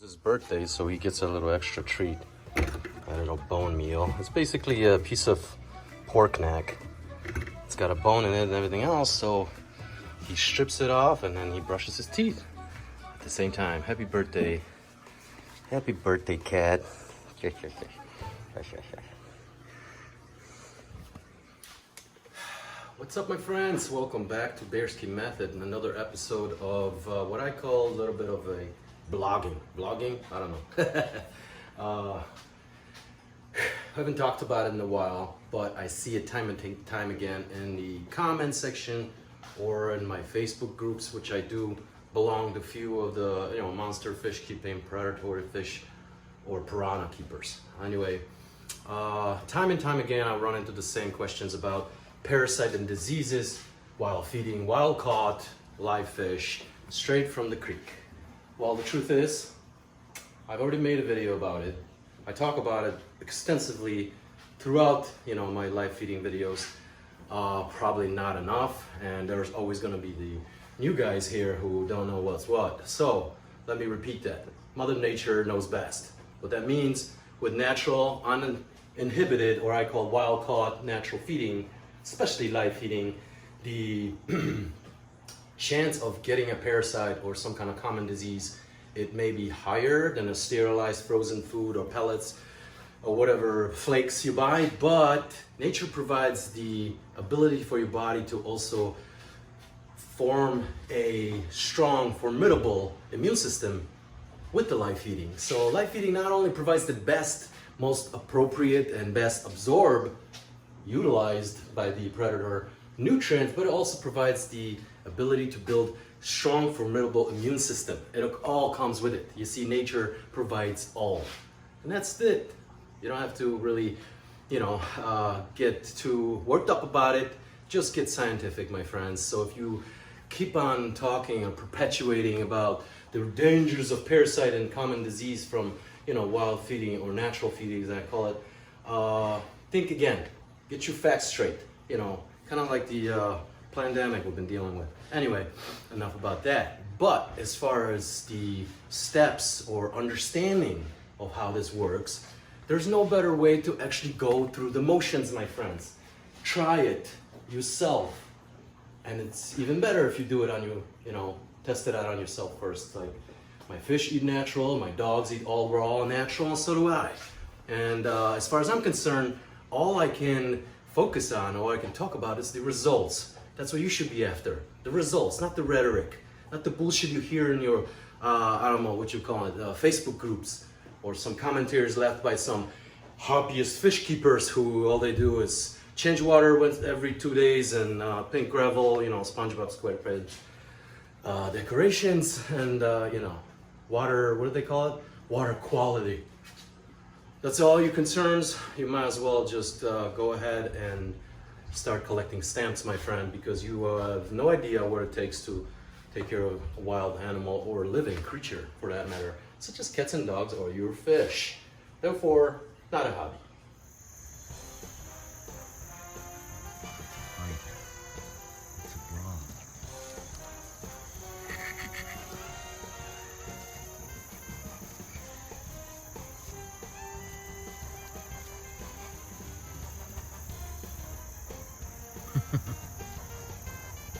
his birthday, so he gets a little extra treat. A little bone meal. It's basically a piece of pork neck. It's got a bone in it and everything else, so he strips it off and then he brushes his teeth at the same time. Happy birthday. Happy birthday, cat. What's up, my friends? Welcome back to Bearski Method and another episode of what I call a little bit of a blogging. I don't know. I haven't talked about it in a while, but I see it time and time again in the comment section or in my Facebook groups, which I do belong to a few of the monster fish keeping, predatory fish, or piranha keepers. Anyway, time and time again I run into the same questions about parasite and diseases while feeding wild caught live fish straight from the creek. Well, the truth is, I've already made a video about it. I talk about it extensively throughout my live feeding videos. Probably not enough, and there's always going to be the new guys here who don't know what's what. So let me repeat that. Mother Nature knows best. What that means with natural, uninhibited, or I call wild caught natural feeding, especially live feeding, the chance of getting a parasite or some kind of common disease, it may be higher than a sterilized frozen food or pellets or whatever flakes you buy, but nature provides the ability for your body to also form a strong, formidable immune system with the live feeding. So live feeding not only provides the best, most appropriate and best absorbed, utilized by the predator nutrients, but it also provides the ability to build strong, formidable immune system. It all comes with it. You see, nature provides all, and that's it. You don't have to really, get too worked up about it. Just get scientific, my friends. So if you keep on talking and perpetuating about the dangers of parasite and common disease from, wild feeding or natural feeding, as I call it, think again. Get your facts straight. Kind of like the pandemic we've been dealing with. Anyway, enough about that. But as far as the steps or understanding of how this works, there's no better way to actually go through the motions, my friends. Try it yourself. And it's even better if you do it on you, test it out on yourself first. Like, my fish eat natural, my dogs eat all raw and natural, and so do I. And as far as I'm concerned, all I can focus on, or I can talk about, is the results. That's what you should be after. The results, not the rhetoric, not the bullshit you hear in your, I don't know what you call it, Facebook groups, or some commentaries left by some hobbyist fish keepers who all they do is change water every 2 days and pink gravel, SpongeBob SquarePants decorations, and water, what do they call it? Water quality. That's all your concerns. You might as well just go ahead and start collecting stamps, my friend, because you have no idea what it takes to take care of a wild animal or a living creature, for that matter, such as cats and dogs or your fish. Therefore, not a hobby. It's a bra.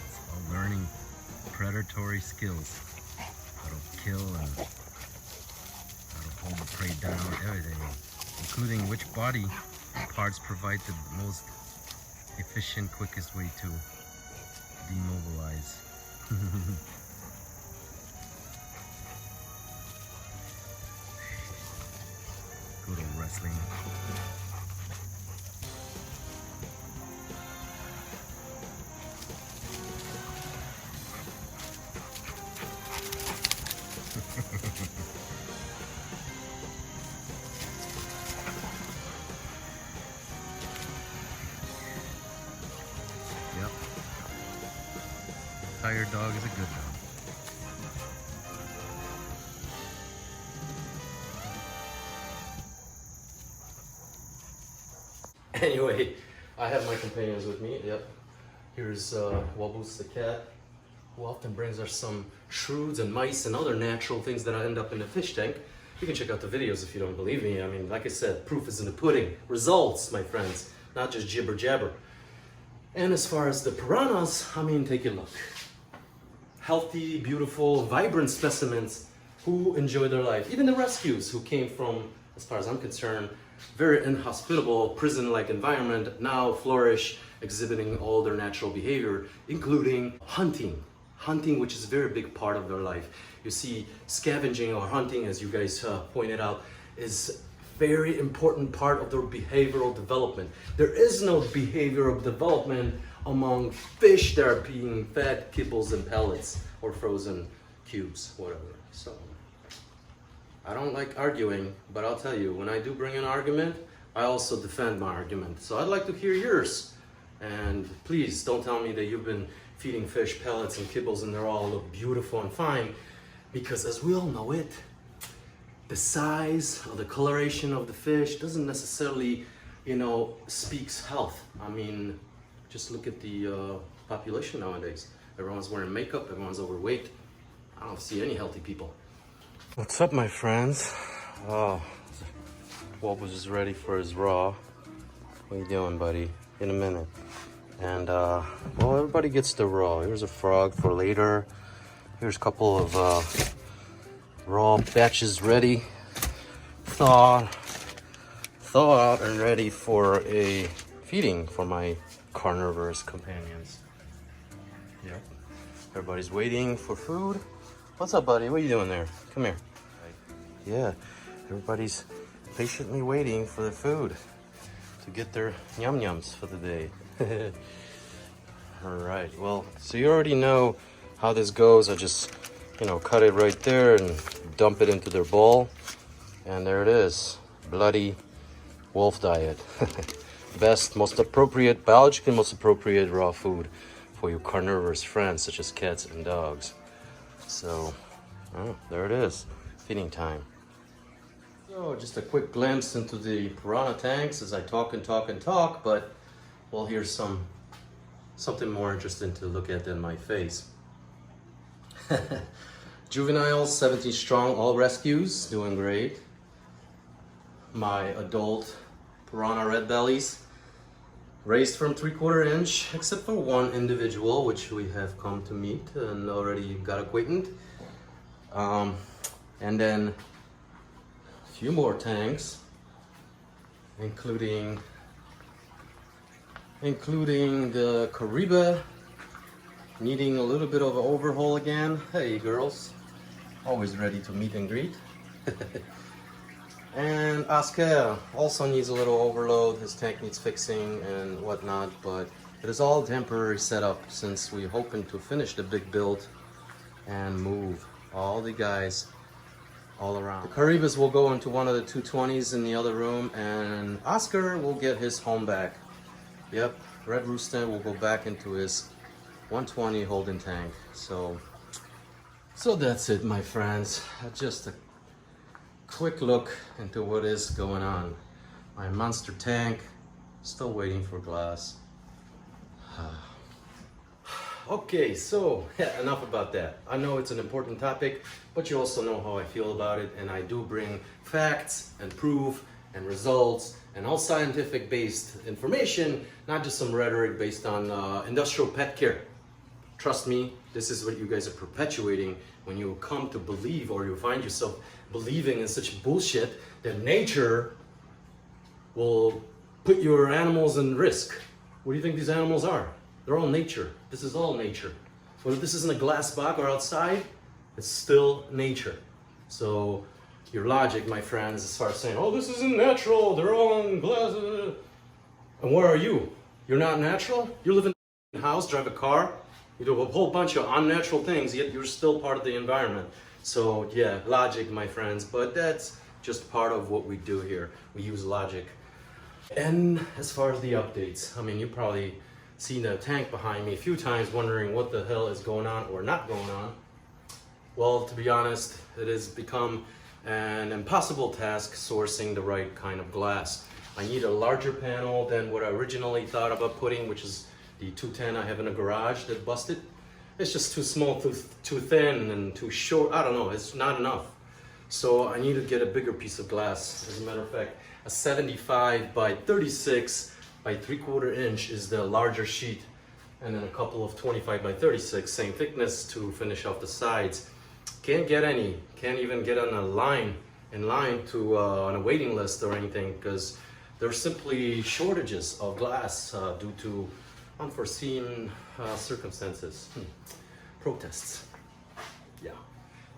It's all learning predatory skills. How to kill and how to hold the prey down, everything. Including which body parts provide the most efficient, quickest way to demobilize. Go to wrestling. Yep. Tired dog is a good dog. Anyway, I have my companions with me. Yep. Here's Wobbles the cat, who often brings us some shroods and mice and other natural things that end up in the fish tank. You can check out the videos if you don't believe me. I mean, like I said, proof is in the pudding. Results, my friends, not just jibber jabber. And as far as the piranhas, I mean, take a look. Healthy, beautiful, vibrant specimens who enjoy their life. Even the rescues who came from, as far as I'm concerned, very inhospitable prison-like environment now flourish, exhibiting all their natural behavior, including hunting. Hunting, which is a very big part of their life. You see, scavenging or hunting, as you guys pointed out, is very important part of their behavioral development. There is no behavioral development among fish that are being fed kibbles and pellets or frozen cubes, whatever. So, I don't like arguing, but I'll tell you, when I do bring an argument, I also defend my argument. So I'd like to hear yours. And please don't tell me that you've been feeding fish pellets and kibbles and they all look beautiful and fine, because as we all know it, the size or the coloration of the fish doesn't necessarily, speaks health. I mean, just look at the population nowadays. Everyone's wearing makeup, everyone's overweight. I don't see any healthy people. What's up, my friends? Oh, Wolf is ready for his raw. What are you doing, buddy? In a minute. And, well, everybody gets the raw. Here's a frog for later. Here's a couple of raw batches ready, thawed out and ready for a feeding for my carnivorous companions. Yep. Everybody's waiting for food. What's up, buddy? What are you doing there? Come here. Yeah, everybody's patiently waiting for the food to get their yum-yums for the day. All right, well, so you already know how this goes. I just, cut it right there and dump it into their bowl. And there it is, bloody wolf diet. Best, most appropriate, biologically most appropriate raw food for your carnivorous friends, such as cats and dogs. So, there it is, feeding time. So, just a quick glimpse into the piranha tanks as I talk and talk and talk, but well, here's something more interesting to look at than my face. Juveniles, 17 strong, all rescues, doing great. My adult piranha red bellies, raised from 3/4 inch, except for one individual, which we have come to meet and already got acquainted. And then a few more tanks, including the Caribe, needing a little bit of an overhaul again. Hey girls, always ready to meet and greet. And Oscar also needs a little overload. His tank needs fixing and whatnot, but it is all temporary setup since we're hoping to finish the big build and move all the guys all around. The Caribes will go into one of the 220s in the other room, and Oscar will get his home back. Yep, Red Rooster will go back into his 120 holding tank. So that's it, my friends. Just a quick look into what is going on. My monster tank, still waiting for glass. Okay, so yeah, enough about that. I know it's an important topic, but you also know how I feel about it, and I do bring facts and proof and results and all scientific based information, not just some rhetoric based on industrial pet care. Trust me, this is what you guys are perpetuating when you come to believe, or you find yourself believing in such bullshit that nature will put your animals in risk. What do you think these animals are? They're all nature. This is all nature. Whether this is in a glass box or outside, it's still nature. So your logic, my friends, as far as saying, oh, this isn't natural, they're all in glass. And where are you? You're not natural? You live in a house, drive a car, you do a whole bunch of unnatural things, yet you're still part of the environment. So yeah, logic, my friends, but that's just part of what we do here. We use logic. And as far as the updates, I mean, you probably seen the tank behind me a few times wondering what the hell is going on or not going on. Well, to be honest, it has become an impossible task sourcing the right kind of glass. I need a larger panel than what I originally thought about putting, which is the 210 I have in a garage that busted. It's just too small, too thin, and too short. I don't know, it's not enough. So I need to get a bigger piece of glass. As a matter of fact, a 75 by 36 by 3/4 inch is the larger sheet, and then a couple of 25 by 36, same thickness, to finish off the sides. Can't get any, can't even get on a line, to on a waiting list or anything, because there's simply shortages of glass due to unforeseen circumstances. Protests. Yeah.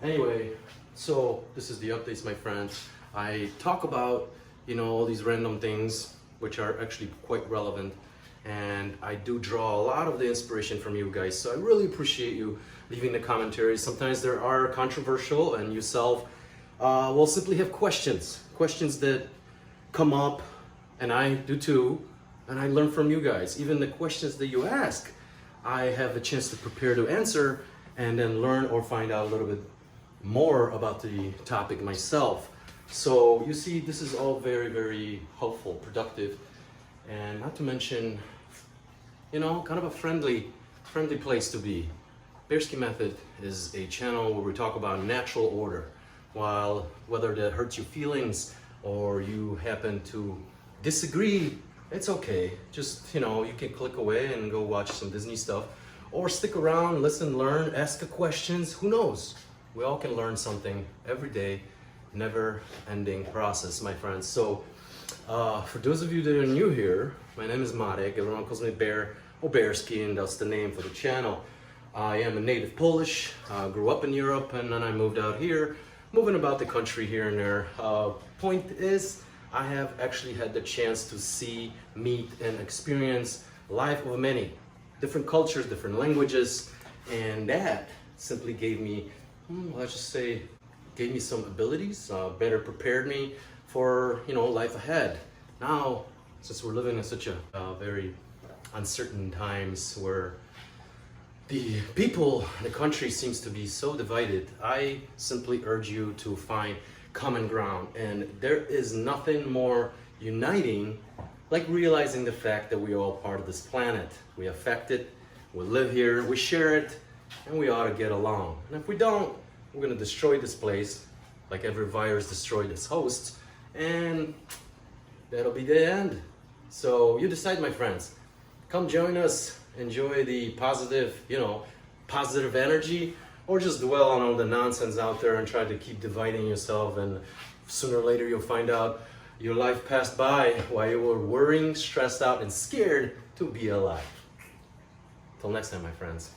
Anyway, so this is the updates, my friends. I talk about, all these random things which are actually quite relevant, and I do draw a lot of the inspiration from you guys, so I really appreciate you leaving the commentaries. Sometimes they are controversial, and yourself will simply have questions that come up, and I do too, and I learn from you guys. Even the questions that you ask, I have a chance to prepare to answer, and then learn or find out a little bit more about the topic myself. So you see, this is all very, very helpful, productive, and not to mention, kind of a friendly place to be. Bearski Method is a channel where we talk about natural order. While whether that hurts your feelings or you happen to disagree, it's okay. Just, you can click away and go watch some Disney stuff, or stick around, listen, learn, ask the questions. Who knows? We all can learn something every day. Never ending process, my friends. So for those of you that are new here, my name is Marek. Everyone calls me Bear or Bearski, and that's the name for the channel. I am a native Polish, grew up in Europe, and then I moved out here, moving about the country here and there. Point is, I have actually had the chance to see, meet, and experience life of many different cultures, different languages, and that simply gave me, let's just say, gave me some abilities, better prepared me for, life ahead. Now, since we're living in such a very uncertain times where the people in the country seems to be so divided, I simply urge you to find common ground. And there is nothing more uniting like realizing the fact that we are all part of this planet. We affect it, we live here, we share it, and we ought to get along. And if we don't, we're gonna destroy this place like every virus destroyed its host, and that'll be the end. So you decide, my friends. Come join us, enjoy the positive, positive energy, or just dwell on all the nonsense out there and try to keep dividing yourself, and sooner or later you'll find out your life passed by while you were worrying, stressed out, and scared to be alive. Till next time, my friends.